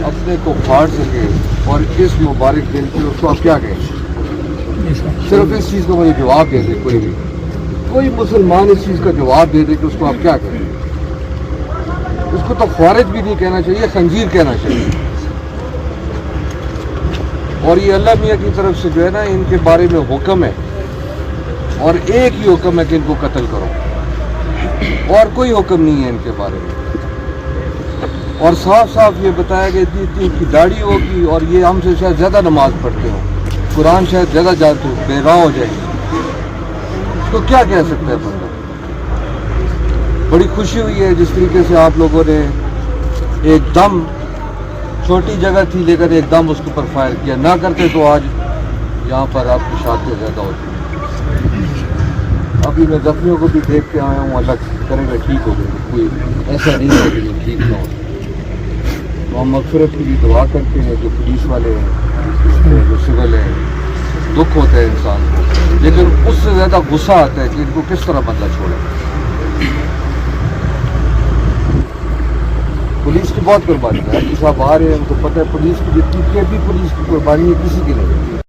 اپنے کو پھاڑ سکے اور اس مبارک دن پہ اس کو آپ کیا کہیں؟ صرف اس چیز کا مجھے جواب دے دے، کوئی مسلمان اس چیز کا جواب دے دے کہ اس کو آپ کیا کہیں؟ اس کو تو خوارج بھی نہیں کہنا چاہیے، خنزیر کہنا چاہیے. اور یہ اللہ میاں کی طرف سے جو ہے نا ان کے بارے میں حکم ہے، اور ایک ہی حکم ہے کہ ان کو قتل کرو، اور کوئی حکم نہیں ہے ان کے بارے میں. اور صاف صاف یہ بتایا کہ اتنی کی داڑھی ہوگی اور یہ ہم سے شاید زیادہ نماز پڑھتے ہوں، قرآن شاید زیادہ جانتے ہو، بے راہ ہو جائے گی. اس کو کیا کہہ سکتا ہے بندہ؟ بڑی خوشی ہوئی ہے جس طریقے سے آپ لوگوں نے ایک دم، چھوٹی جگہ تھی لیکن ایک دم اس کے اوپر فائر کیا. نہ کرتے تو آج یہاں پر آپ کی شادی زیادہ ہوتی. ابھی میں زخمیوں کو بھی دیکھ کے آیا ہوں، اللہ کرے گا ٹھیک ہو گئے، کوئی ایسا نہیں ہے کہ جو ٹھیک نہ ہو. تو ہم مغفرت کی بھی دعا کرتے ہیں. جو پولیس والے ہیں، جو سول ہیں، دکھ ہوتا ہے انسان کو، لیکن اس سے زیادہ غصہ آتا ہے کہ ان کو کس طرح بدلہ چھوڑے. پولیس کی بہت قربانی ہے. صاحب آ رہے ہیں، ان کو پتہ ہے پولیس کی جتنی بھی پولیس کی قربانی ہے کسی کی نہیں.